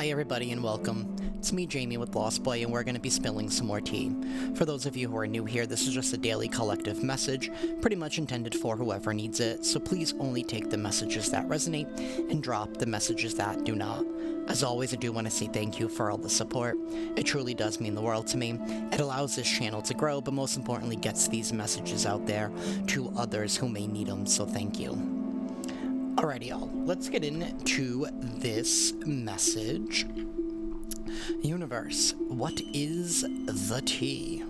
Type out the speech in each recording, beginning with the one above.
Hi everybody and welcome. It's me, Jamie, with Lost Boy, and we're going to be spilling some more tea. For those of you who are new here, this is just a daily collective message, pretty much intended for whoever needs it, so please only take the messages that resonate and drop the messages that do not. As always, I do want to say thank you for all the support. It truly does mean the world to me. It allows this channel to grow, but most importantly gets these messages out there to others who may need them, so thank you. Alrighty, y'all. Let's get into this message. Universe, what is the tea?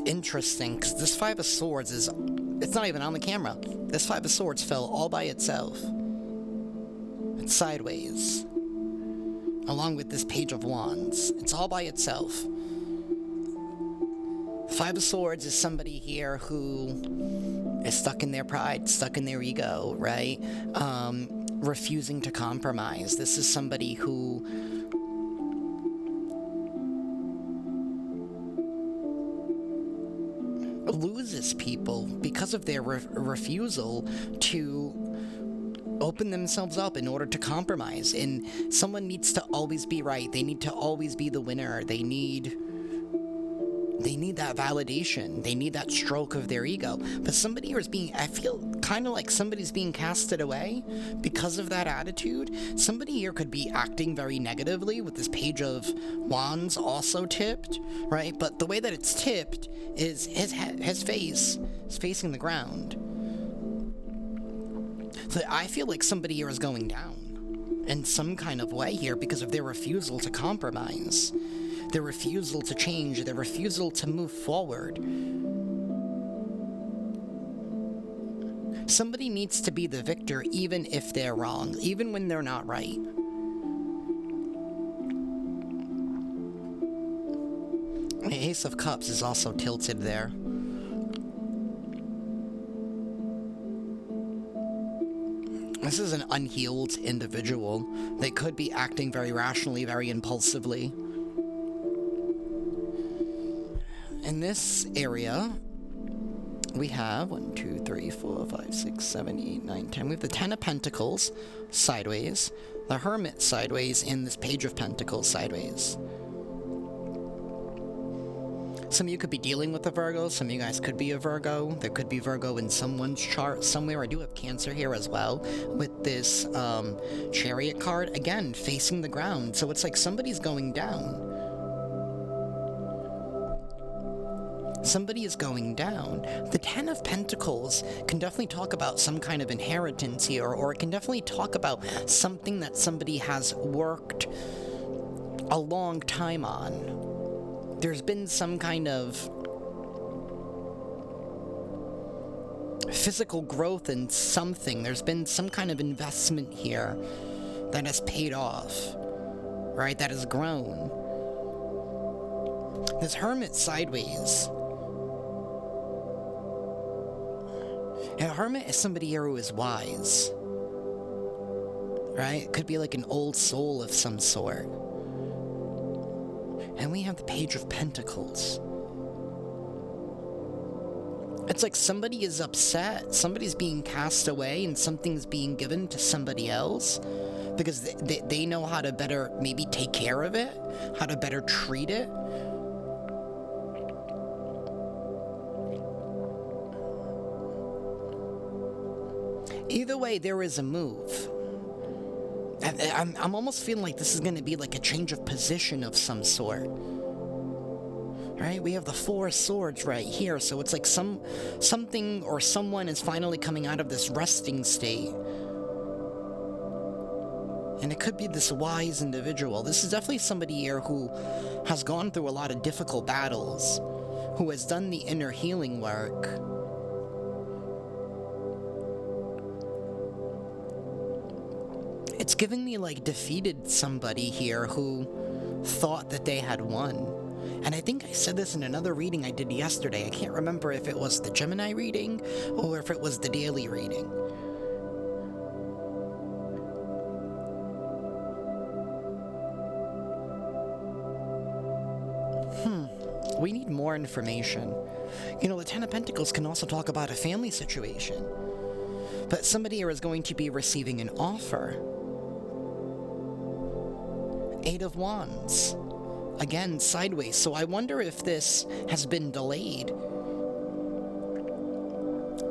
Interesting, because this Five of Swords it's not even on the camera. This Five of Swords fell all by itself. It's sideways. Along with this Page of Wands. It's all by itself. Five of Swords is somebody here who is stuck in their pride, stuck in their ego, right? Refusing to compromise. This is somebody who loses people because of their refusal to open themselves up in order to compromise. And someone needs to always be right. They need to always be the winner. They need that validation. They need that stroke of their ego. But somebody here is I feel kind of like somebody's being casted away because of that attitude. Somebody here could be acting very negatively with this Page of Wands also tipped, right? But the way that it's tipped is his face is facing the ground. So I feel like somebody here is going down in some kind of way here because of their refusal to compromise. Their refusal to change, their refusal to move forward. Somebody needs to be the victor even if they're wrong, even when they're not right. The Ace of Cups is also tilted there. This is an unhealed individual. They could be acting very rationally, very impulsively. In this area, we have 1, 2, 3, 4, 5, 6, 7, 8, 9, 10. We have the Ten of Pentacles sideways, the Hermit sideways, and this Page of Pentacles sideways. Some of you could be dealing with a Virgo. Some of you guys could be a Virgo. There could be Virgo in someone's chart somewhere. I do have Cancer here as well with this Chariot card. Again, facing the ground. So it's like somebody's going down. Somebody is going down. The Ten of Pentacles can definitely talk about some kind of inheritance here, or it can definitely talk about something that somebody has worked a long time on. There's been some kind of physical growth in something. There's been some kind of investment here that has paid off, right? That has grown. This Hermit sideways. A Hermit is somebody here who is wise, right? It could be like an old soul of some sort. And we have the Page of Pentacles. It's like somebody is upset, somebody's being cast away, and something's being given to somebody else because they know how to better maybe take care of it, how to better treat it. Either way, there is a move. I'm almost feeling like this is going to be like a change of position of some sort. Right? We have the Four of Swords right here, so it's like something or someone is finally coming out of this resting state. And it could be this wise individual. This is definitely somebody here who has gone through a lot of difficult battles, who has done the inner healing work. It's giving me like defeated somebody here who thought that they had won. And I think I said this in another reading I did yesterday. I can't remember if it was the Gemini reading or if it was the daily reading. We need more information. The Ten of Pentacles can also talk about a family situation. But somebody here is going to be receiving an offer. Eight of Wands. Again, sideways. So I wonder if this has been delayed.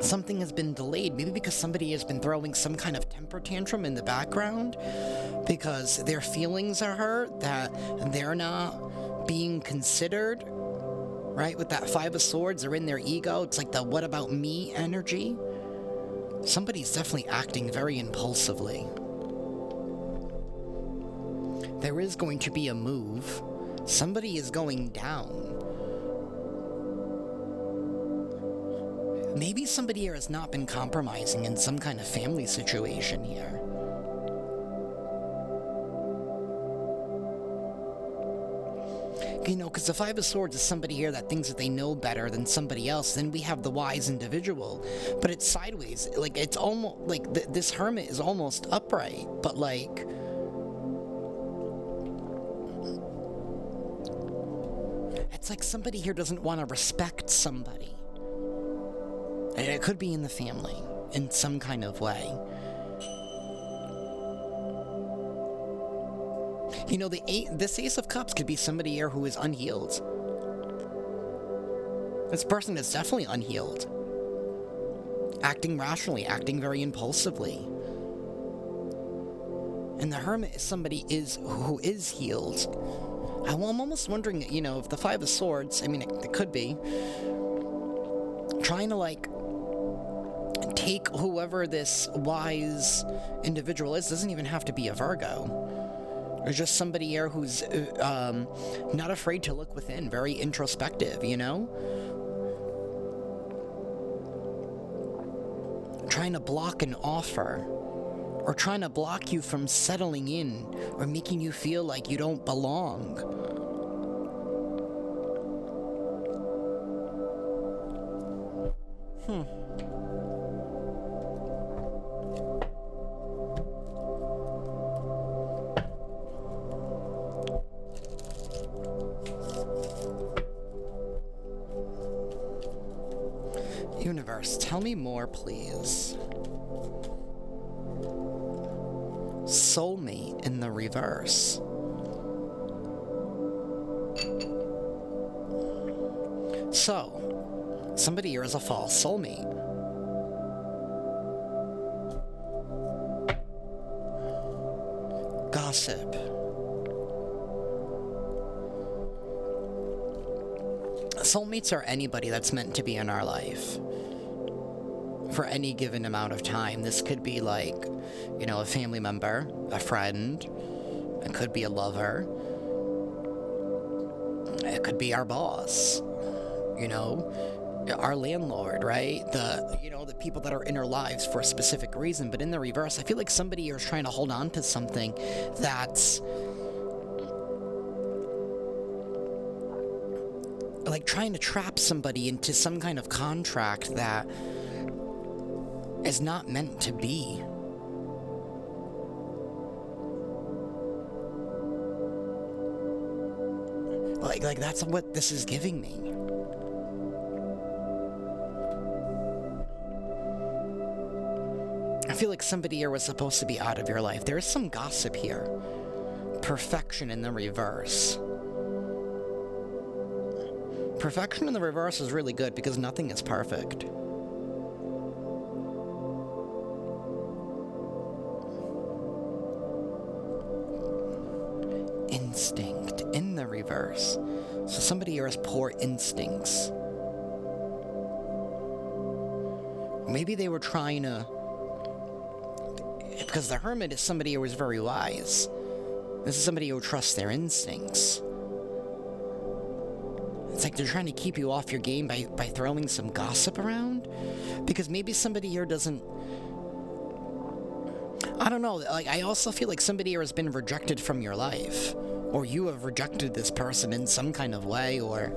Something has been delayed. Maybe because somebody has been throwing some kind of temper tantrum in the background. Because their feelings are hurt. That they're not being considered. Right? With that Five of Swords, they're in their ego. It's like the what about me energy. Somebody's definitely acting very impulsively. There is going to be a move. Somebody is going down. Maybe somebody here has not been compromising in some kind of family situation here. Because the Five of Swords is somebody here that thinks that they know better than somebody else. Then we have the wise individual. But it's sideways. Like, it's almost, like, this hermit is almost upright. But, like... it's like somebody here doesn't want to respect somebody. And it could be in the family. In some kind of way. This Ace of Cups could be somebody here who is unhealed. This person is definitely unhealed. Acting rationally, acting very impulsively. And the Hermit is somebody who is healed. I'm almost wondering, if the Five of Swords, it could be, trying to, take whoever this wise individual is. Doesn't even have to be a Virgo. Or just somebody here who's not afraid to look within, very introspective, Trying to block an offer, or trying to block you from settling in, or making you feel like you don't belong. Universe, tell me more, please. Soulmate in the reverse. So, somebody here is a false soulmate. Gossip. Soulmates are anybody that's meant to be in our life for any given amount of time. This could be like, a family member, a friend. It could be a lover. It could be our boss, our landlord, right? The people that are in our lives for a specific reason. But in the reverse, I feel like somebody here is trying to hold on to something that's like trying to trap somebody into some kind of contract that is not meant to be. Like that's what this is giving me. I feel like somebody here was supposed to be out of your life. There is some gossip here. Perfection in the reverse. Perfection in the reverse is really good because nothing is perfect. Instinct in the reverse. So somebody here has poor instincts. Maybe they were trying to... because the Hermit is somebody who is very wise. This is somebody who trusts their instincts. It's like they're trying to keep you off your game by throwing some gossip around. Because maybe somebody here doesn't... I don't know. Like, I also feel like somebody here has been rejected from your life. or you have rejected this person in some kind of way, or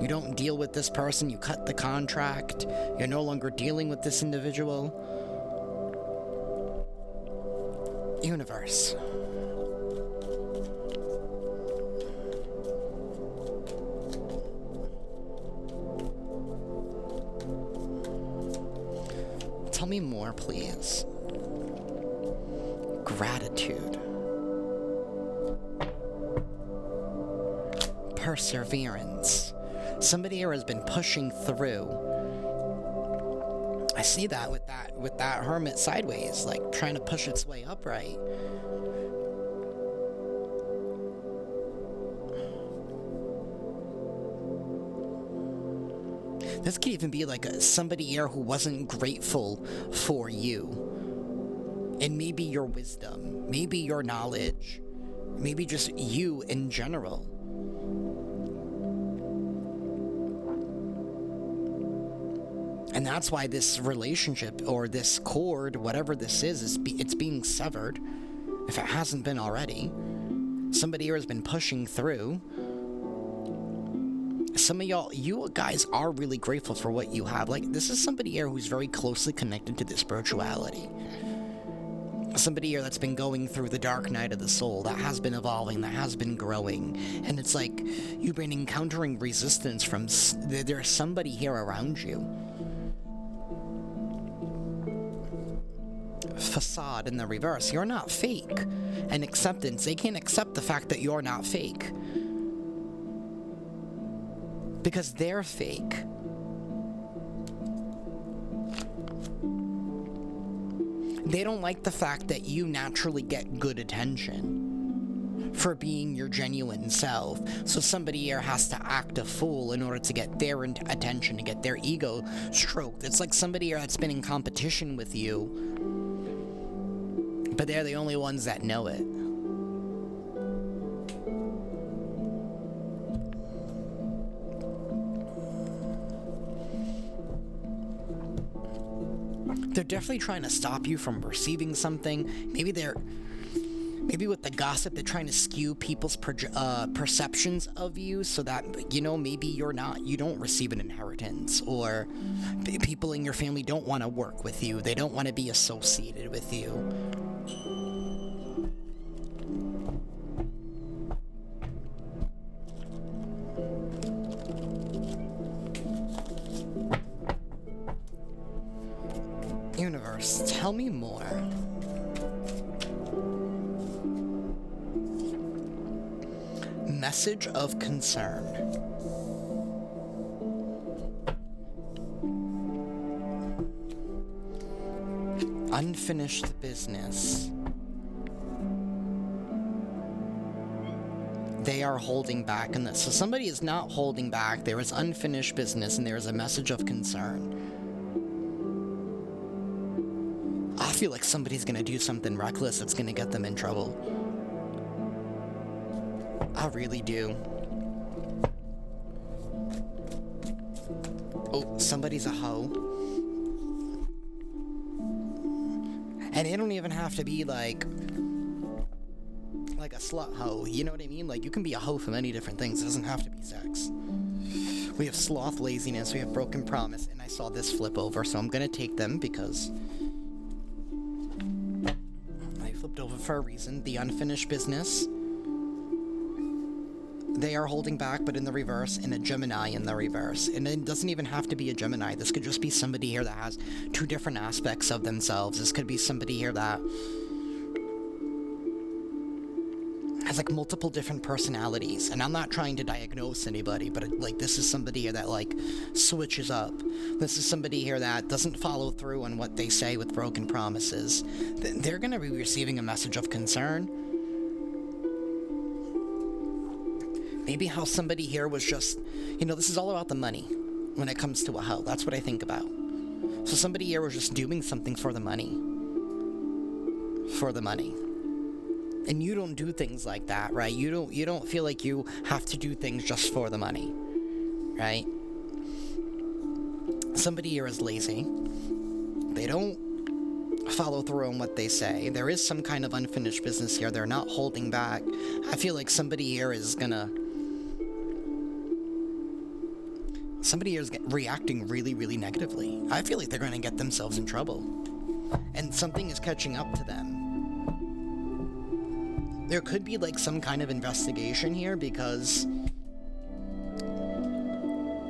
you don't deal with this person, you cut the contract, you're no longer dealing with this individual. Universe. Tell me more, please. Gratitude. Perseverance. Somebody here has been pushing through. I see that with that hermit sideways, like trying to push its way upright. This could even be like somebody here who wasn't grateful for you. And maybe your wisdom, maybe your knowledge, maybe just you in general. And that's why this relationship, or this cord, whatever this is it's being severed, if it hasn't been already. Somebody here has been pushing through. Some of y'all, you guys are really grateful for what you have. Like, this is somebody here who's very closely connected to the spirituality. Somebody here that's been going through the dark night of the soul, that has been evolving, that has been growing. And it's like, you've been encountering resistance from, there's somebody here around you. Facade in the reverse. You're not fake. And acceptance. They can't accept the fact that you're not fake. Because they're fake. They don't like the fact that you naturally get good attention for being your genuine self. So somebody here has to act a fool in order to get their attention, to get their ego stroked. It's like somebody here that's been in competition with you, but they're the only ones that know it. They're definitely trying to stop you from receiving something. Maybe with the gossip, they're trying to skew people's perceptions of you so that, maybe you don't receive an inheritance, or people in your family don't want to work with you. They don't want to be associated with you. Universe, tell me more. Message of concern. Unfinished business. They are holding back in this. So somebody is not holding back. There is unfinished business, and there is a message of concern. I feel like somebody's gonna do something reckless that's gonna get them in trouble. I really do. Oh, somebody's a hoe. And they don't even have to be like a slut hoe, you know what I mean? Like, you can be a hoe for many different things. It doesn't have to be sex. We have sloth, laziness, we have broken promise, and I saw this flip over, so I'm gonna take them because I flipped over for a reason. The unfinished business. They are holding back, but in the reverse, and a Gemini in the reverse. And it doesn't even have to be a Gemini. This could just be somebody here that has two different aspects of themselves. This could be somebody here that has like multiple different personalities. And I'm not trying to diagnose anybody, but this is somebody here that switches up. This is somebody here that doesn't follow through on what they say with broken promises. They're going to be receiving a message of concern. Maybe how somebody here was just, this is all about the money when it comes to a hoe. That's what I think about. So somebody here was just doing something for the money. For the money. And you don't do things like that, right? You don't feel like you have to do things just for the money, right? Somebody here is lazy. They don't follow through on what they say. There is some kind of unfinished business here. They're not holding back. I feel like somebody here is reacting really, really negatively. I feel like they're gonna get themselves in trouble. And something is catching up to them. There could be like some kind of investigation here because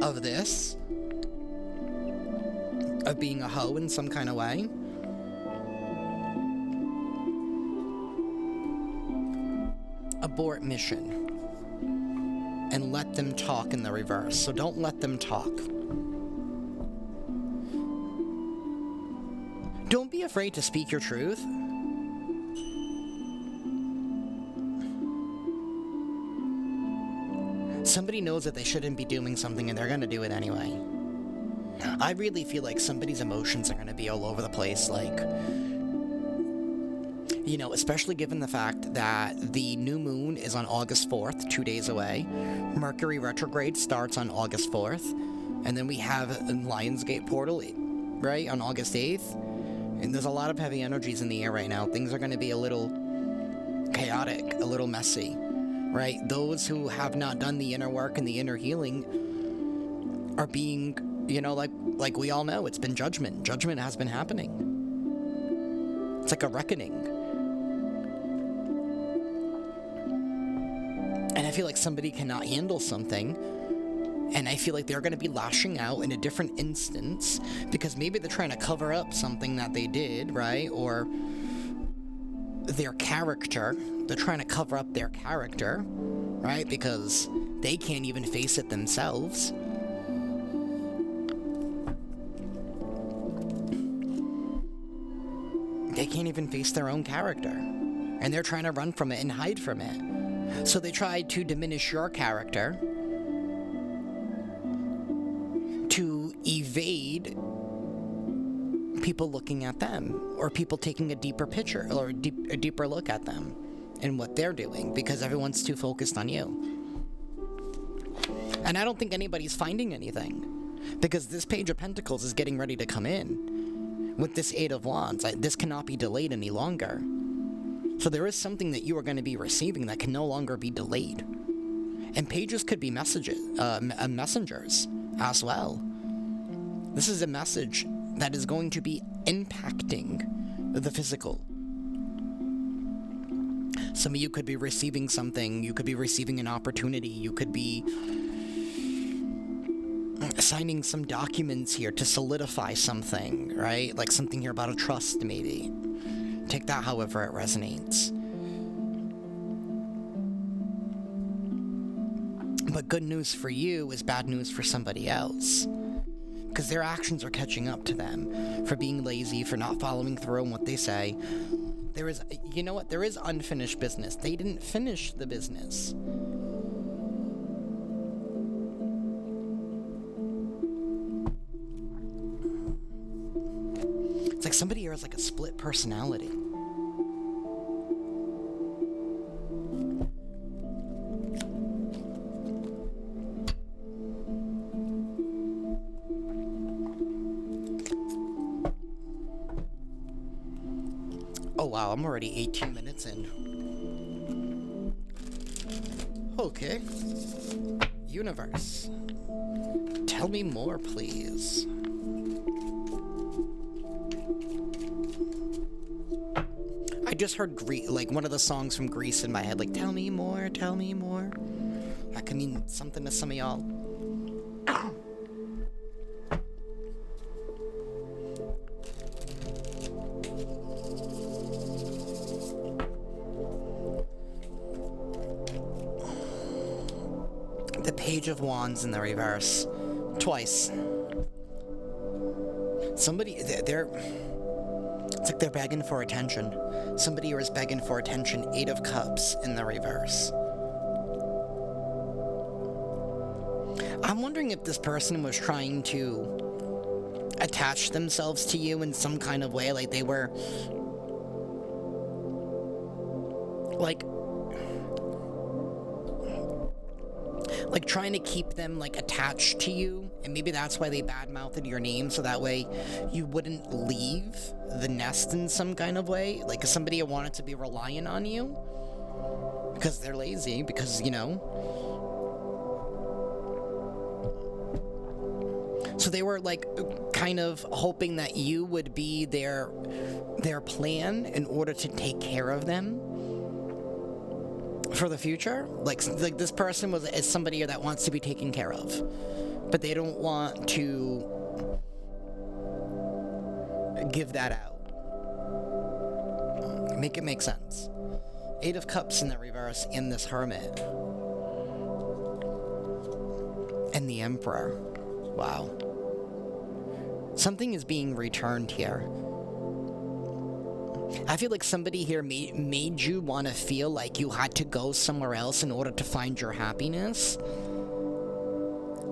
of this. Of being a hoe in some kind of way. Abort mission. And let them talk in the reverse. So don't let them talk. Don't be afraid to speak your truth. Somebody knows that they shouldn't be doing something and they're gonna do it anyway. I really feel like somebody's emotions are gonna be all over the place, like, you know, especially given the fact that the new moon is on August 4th, 2 days away. Mercury retrograde starts on August 4th. And then we have a Lionsgate portal, right, on August 8th. And there's a lot of heavy energies in the air right now. Things are going to be a little chaotic, a little messy, right? Those who have not done the inner work and the inner healing are being, you know, like we all know, it's been judgment. Judgment has been happening. It's like a reckoning. And I feel like somebody cannot handle something. And I feel like they're going to be lashing out in a different instance because maybe they're trying to cover up something that they did, right? Or their character. They're trying to cover up their character, right? Because they can't even face it themselves. They can't even face their own character. And they're trying to run from it and hide from it. So they tried to diminish your character to evade people looking at them, or people taking a deeper picture, or a deeper look at them and what they're doing, because everyone's too focused on you. And I don't think anybody's finding anything, because this Page of Pentacles is getting ready to come in with this Eight of Wands. This cannot be delayed any longer. So there is something that you are going to be receiving that can no longer be delayed. And pages could be messengers as well. This is a message that is going to be impacting the physical. Some of you could be receiving something, you could be receiving an opportunity, you could be signing some documents here to solidify something, right? Like something here about a trust, maybe. Take that however it resonates. But good news for you is bad news for somebody else. Because their actions are catching up to them. For being lazy, for not following through on what they say. There is, you know what? There is unfinished business. They didn't finish the business. It's like somebody here has like a split personality. Oh wow, I'm already 18 minutes in. Okay. Universe. Tell me more, please. I just heard like one of the songs from Grease in my head, like, tell me more, tell me more. That could mean something to some of y'all. The Page of Wands in the reverse. Twice. Somebody, it's like they're begging for attention. Somebody here is begging for attention. Eight of Cups in the reverse. I'm wondering if this person was trying to attach themselves to you in some kind of way, like they were, like trying to keep them like attached to you, and maybe that's why they badmouthed your name, so that way you wouldn't leave the nest in some kind of way, like somebody who wanted to be reliant on you, because they're lazy, because, you know. So they were like kind of hoping that you would be their plan in order to take care of them for the future. Like this person is somebody that wants to be taken care of, but they don't want to give that out. Make it make sense. 8 of Cups in the reverse in this Hermit. And the Emperor. Wow. Something is being returned here. I feel like somebody here made you want to feel like you had to go somewhere else in order to find your happiness.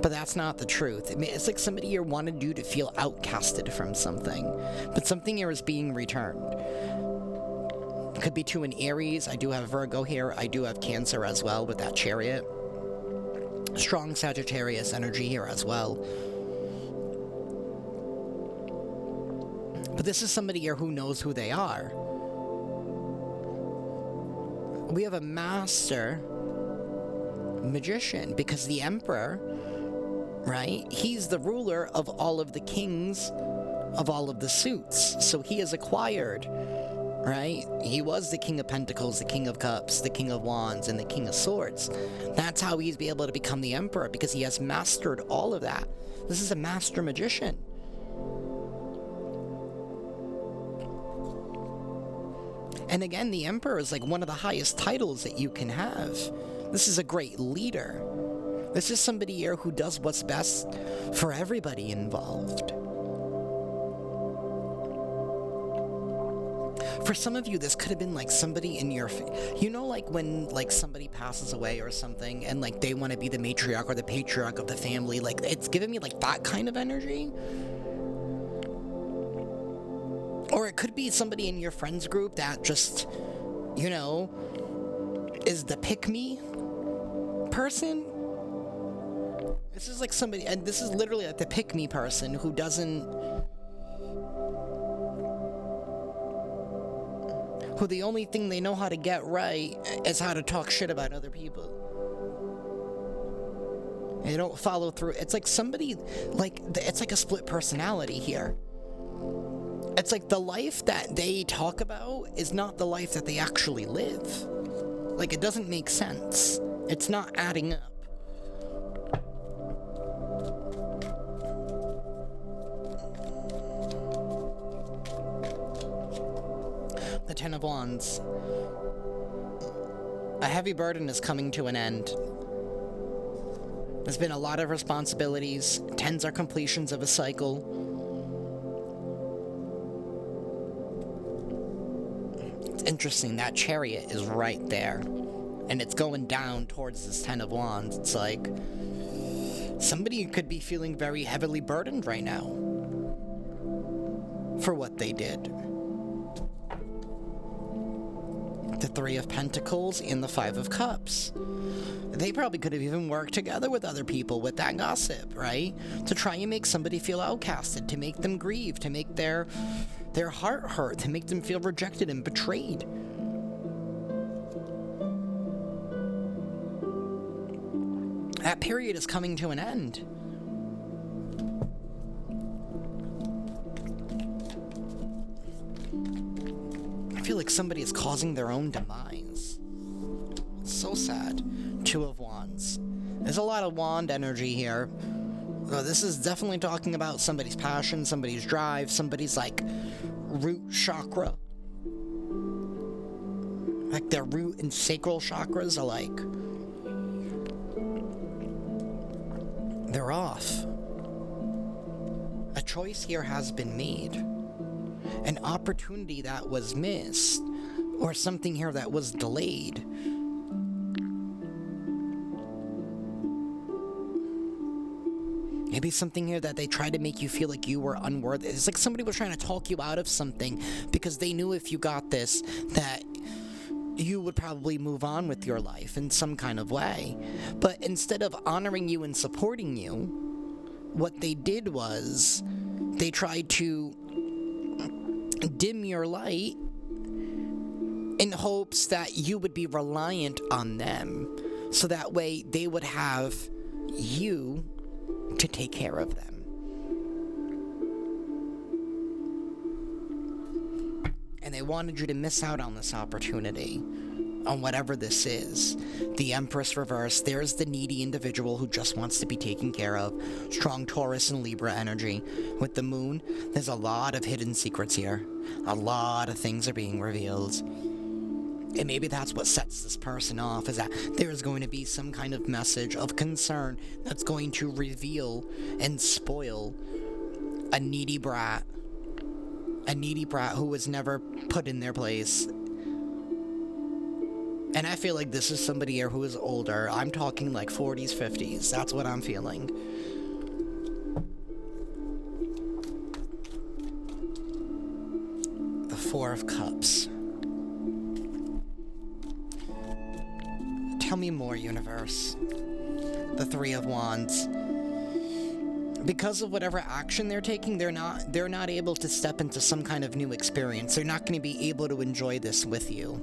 But that's not the truth. It's like somebody here wanted you to feel outcasted from something. But something here is being returned. It could be to an Aries. I do have Virgo here. I do have Cancer as well with that Chariot. Strong Sagittarius energy here as well. But this is somebody here who knows who they are. We have a Master Magician, because the Emperor, right? He's the ruler of all of the kings of all of the suits. So he has acquired, right? He was the King of Pentacles, the King of Cups, the King of Wands, and the King of Swords. That's how he's be able to become the Emperor, because he has mastered all of that. This is a Master Magician. And again, the Emperor is like one of the highest titles that you can have. This is a great leader. This is somebody here who does what's best for everybody involved. For some of you, this could have been like somebody in your, you know, like when like somebody passes away or something, and like they want to be the matriarch or the patriarch of the family. Like it's giving me like that kind of energy. Or it could be somebody in your friends group that just, you know, is the pick-me person. This is like somebody, and this is literally like the pick-me person who doesn't, who the only thing they know how to get right is how to talk shit about other people. They don't follow through. It's like somebody, like, it's like a split personality here. It's like the life that they talk about is not the life that they actually live. Like, it doesn't make sense. It's not adding up. The Ten of Wands. A heavy burden is coming to an end. There's been a lot of responsibilities. Tens are completions of a cycle. Interesting, that Chariot is right there, and it's going down towards this Ten of Wands. It's like somebody could be feeling very heavily burdened right now for what they did. The Three of Pentacles and the Five of Cups. They probably could have even worked together with other people with that gossip, right? To try and make somebody feel outcasted, to make them grieve, to make their heart hurt, to make them feel rejected and betrayed. That period is coming to an end. I feel like somebody is causing their own demise. It's so sad. Two of Wands. There's a lot of wand energy here. This is definitely talking about somebody's passion, somebody's drive, somebody's like root chakra. Like their root and sacral chakras are like, they're off. A choice here has been made. An opportunity that was missed, or something here that was delayed. Maybe something here that they tried to make you feel like you were unworthy. It's like somebody was trying to talk you out of something because they knew if you got this, that you would probably move on with your life in some kind of way. But instead of honoring you and supporting you, what they did was they tried to dim your light in hopes that you would be reliant on them, so that way they would have you to take care of them. And they wanted you to miss out on this opportunity, on whatever this is. The Empress reverse, there's the needy individual who just wants to be taken care of. Strong Taurus and Libra energy. With the Moon, there's a lot of hidden secrets here. A lot of things are being revealed. And maybe that's what sets this person off, is that there's going to be some kind of message of concern that's going to reveal and spoil a needy brat. A needy brat who was never put in their place. And I feel like this is somebody here who is older. I'm talking like 40s, 50s. That's what I'm feeling. The Four of Cups. Tell me more, universe. The Three of Wands. Because of whatever action they're taking, they're not able to step into some kind of new experience. They're not going to be able to enjoy this with you.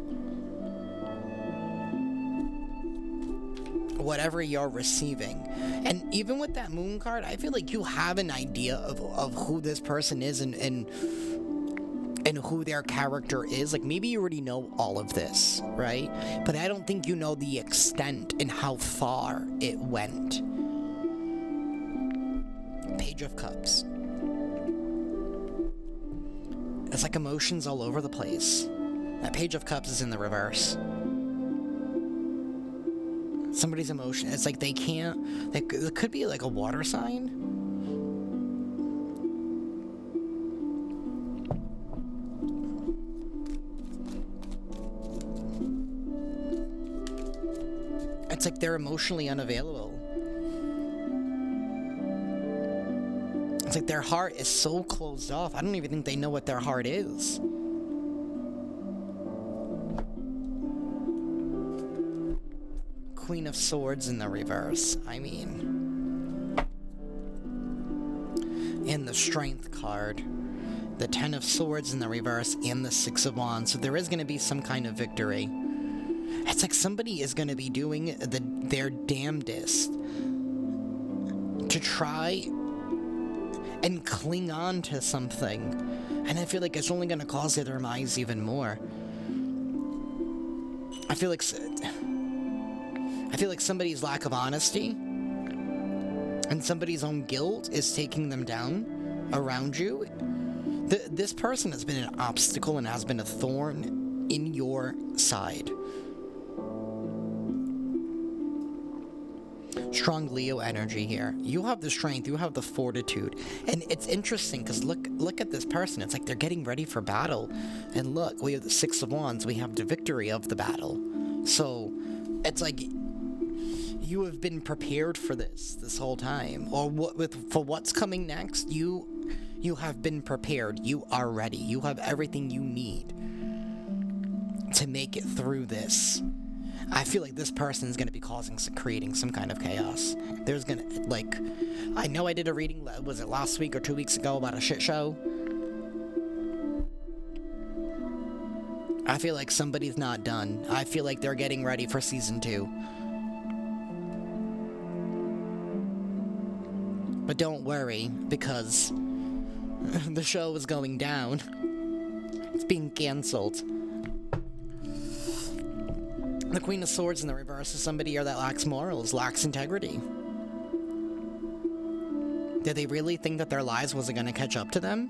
Whatever you're receiving. And even with that Moon card, I feel like you have an idea of who this person is and who their character is. Like, maybe you already know all of this, right? But I don't think you know the extent and how far it went. Page of Cups. It's like emotions all over the place. That Page of Cups is in the reverse. Somebody's emotion. It's like they can't. It could be like a water sign. It's like they're emotionally unavailable. It's like their heart is so closed off. I don't even think they know what their heart is. Queen of Swords in the reverse. I mean. And the Strength card. The Ten of Swords in the reverse and the Six of Wands. So there is going to be some kind of victory. It's like somebody is going to be doing their damnedest to try and cling on to something. And I feel like it's only going to cause their demise even more. I feel like somebody's lack of honesty and somebody's own guilt is taking them down around you. This person has been an obstacle and has been a thorn in your side. Strong Leo energy here. You have the strength, you have the fortitude. And it's interesting because look at this person. It's like they're getting ready for battle. And look, we have the Six of Wands. We have the victory of the battle. So it's like you have been prepared for this whole time. Or for what's coming next, you have been prepared. You are ready. You have everything you need to make it through this. I feel like this person is going to be creating some kind of chaos. There's going to, like, I know I did a reading, was it last week or 2 weeks ago, about a shit show? I feel like somebody's not done. I feel like they're getting ready for season 2. But don't worry, because the show is going down. It's being canceled. The Queen of Swords in the reverse is somebody here that lacks morals, lacks integrity. Did they really think that their lives wasn't going to catch up to them?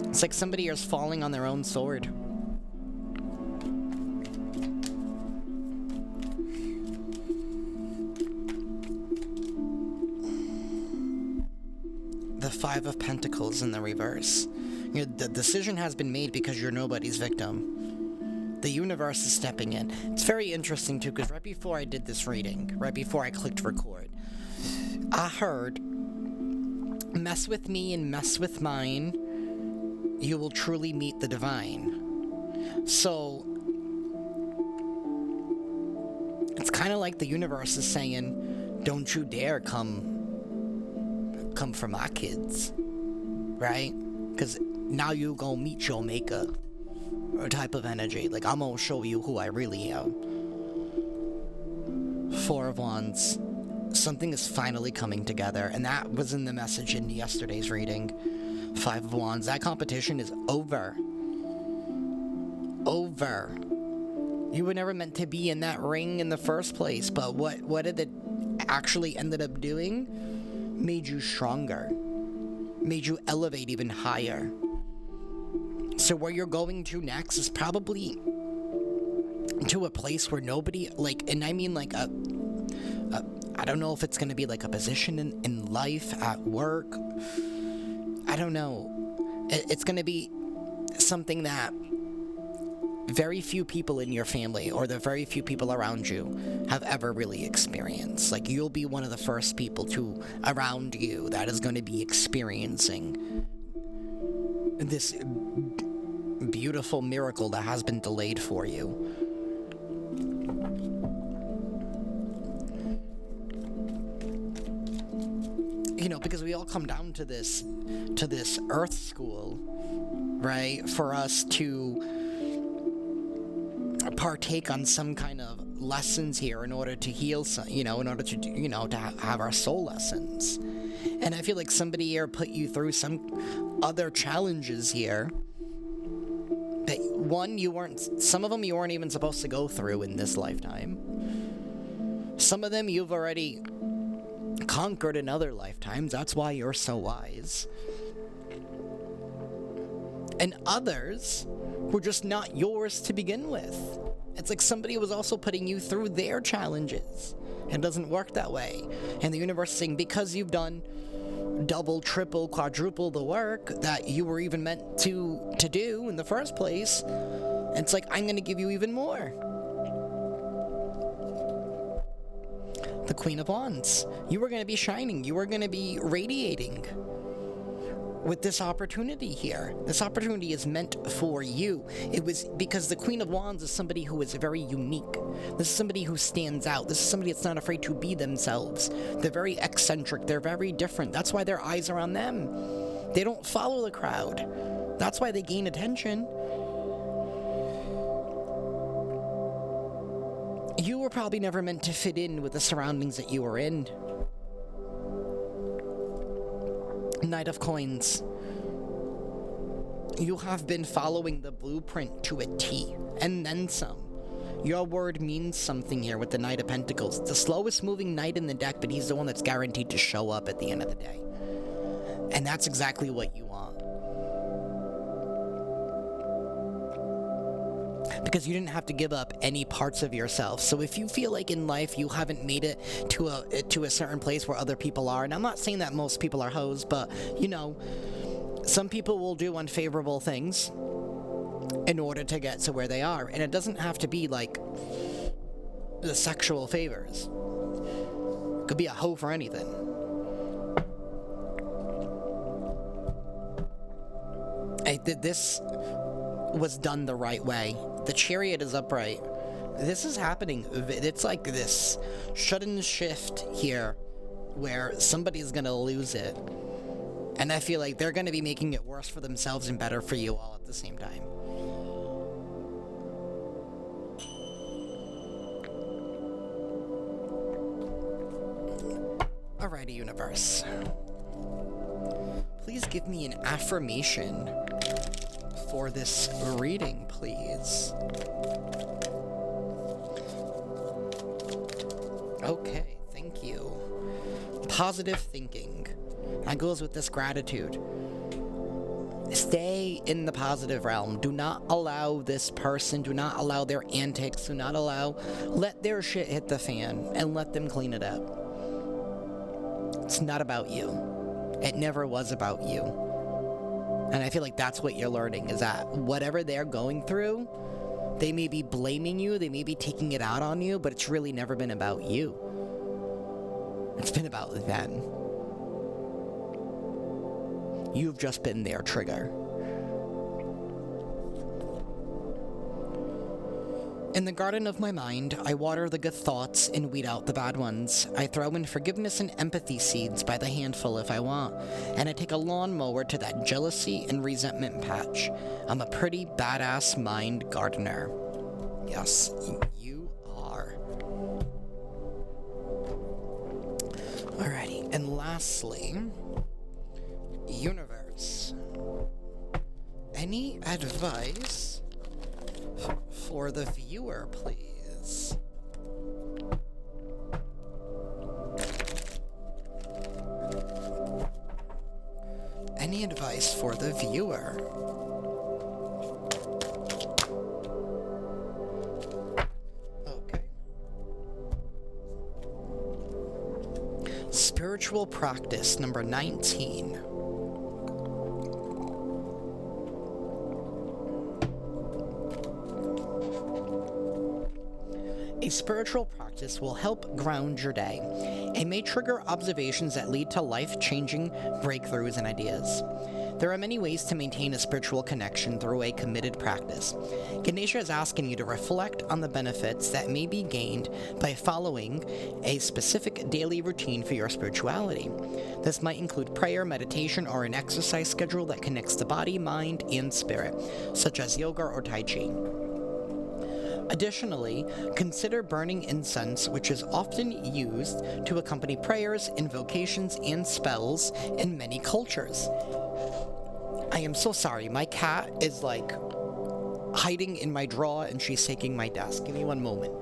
It's like somebody here is falling on their own sword. The Five of Pentacles in the reverse. The decision has been made because you're nobody's victim. The universe is stepping in. It's very interesting, too, because right before I did this reading, right before I clicked record, I heard, mess with me and mess with mine, you will truly meet the divine. So, like the universe is saying, don't you dare come for my kids, right? Because now you gonna meet your maker, or type of energy. Like, I'm gonna show you who I really am. Four of Wands. Something is finally coming together, and that was in the message in yesterday's reading. Five of Wands. That competition is over. Over. You were never meant to be in that ring in the first place, but what did it actually ended up doing? Made you stronger. Made you elevate even higher. So where you're going to next is probably to a place where nobody, like, and I mean like I don't know if it's going to be like a position in life, at work. I don't know. It's going to be something that very few people in your family or the very few people around you have ever really experienced. Like, you'll be one of the first people around you that is going to be experiencing this beautiful miracle that has been delayed for you. You know, because we all come down to this earth school, right? For us to partake on some kind of lessons here in order to heal, in order to, to have our soul lessons. And I feel like somebody here put you through some other challenges here that some of them you weren't even supposed to go through in this lifetime. Some of them you've already conquered in other lifetimes. That's why you're so wise. And others were just not yours to begin with. It's like somebody was also putting you through their challenges. It doesn't work that way. And the universe is saying, because you've done double, triple, quadruple the work that you were even meant to do in the first place, it's like, I'm going to give you even more. The Queen of Wands. You were going to be shining. You were going to be radiating with this opportunity here. This opportunity is meant for you. It was because the Queen of Wands is somebody who is very unique. This is somebody who stands out. This is somebody that's not afraid to be themselves. They're very eccentric. They're very different. That's why their eyes are on them. They don't follow the crowd. That's why they gain attention. You were probably never meant to fit in with the surroundings that you were in. Knight of Coins. You have been following the blueprint to a T, and then some. Your word means something here with the Knight of Pentacles. It's the slowest moving knight in the deck, but he's the one that's guaranteed to show up at the end of the day. And that's exactly what you want. Because you didn't have to give up any parts of yourself. So if you feel like in life you haven't made it to a certain place where other people are, and I'm not saying that most people are hoes, but, some people will do unfavorable things in order to get to where they are. And it doesn't have to be like the sexual favors. It could be a hoe for anything. This was done the right way. The Chariot is upright. This is happening. It's like this sudden shift here where somebody's gonna lose it. And I feel like they're gonna be making it worse for themselves and better for you all at the same time. Alrighty, universe. Please give me an affirmation for this reading, please. Okay, thank you. Positive thinking. That goes with this gratitude. Stay in the positive realm. Do not allow this person, do not allow their antics, let their shit hit the fan and let them clean it up. It's not about you. It never was about you. And I feel like that's what you're learning, is that whatever they're going through, they may be blaming you, they may be taking it out on you, but it's really never been about you. It's been about them. You've just been their trigger. In the garden of my mind, I water the good thoughts and weed out the bad ones. I throw in forgiveness and empathy seeds by the handful if I want, and I take a lawnmower to that jealousy and resentment patch. I'm a pretty badass mind gardener. Yes, you are. Alrighty, and lastly, universe. Any advice for the viewer, please? Any advice for the viewer? Okay. Spiritual practice number 19. A spiritual practice will help ground your day. It may trigger observations that lead to life-changing breakthroughs and ideas. There are many ways to maintain a spiritual connection through a committed practice. Ganesha is asking you to reflect on the benefits that may be gained by following a specific daily routine for your spirituality. This might include prayer, meditation, or an exercise schedule that connects the body, mind, and spirit, such as yoga or Tai Chi. Additionally, consider burning incense, which is often used to accompany prayers, invocations, and spells in many cultures. I am so sorry, my cat is like hiding in my drawer and she's taking my desk. Give me one moment.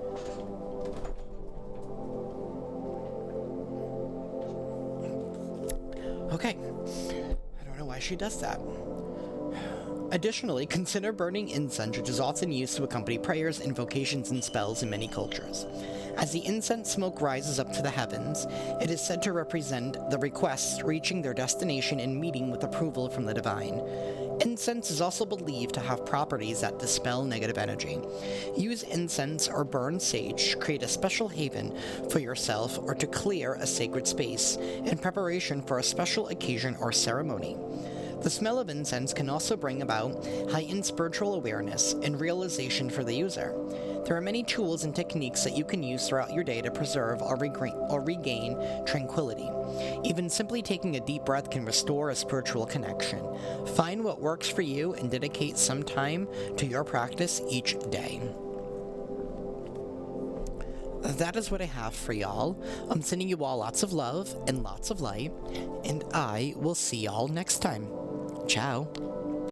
Okay, I don't know why she does that. Additionally, consider burning incense, which is often used to accompany prayers, invocations, and spells in many cultures. As the incense smoke rises up to the heavens, it is said to represent the requests reaching their destination and meeting with approval from the divine. Incense is also believed to have properties that dispel negative energy. Use incense or burn sage to create a special haven for yourself or to clear a sacred space in preparation for a special occasion or ceremony. The smell of incense can also bring about heightened spiritual awareness and realization for the user. There are many tools and techniques that you can use throughout your day to preserve or regain tranquility. Even simply taking a deep breath can restore a spiritual connection. Find what works for you and dedicate some time to your practice each day. That is what I have for y'all. I'm sending you all lots of love and lots of light, and I will see y'all next time. Ciao.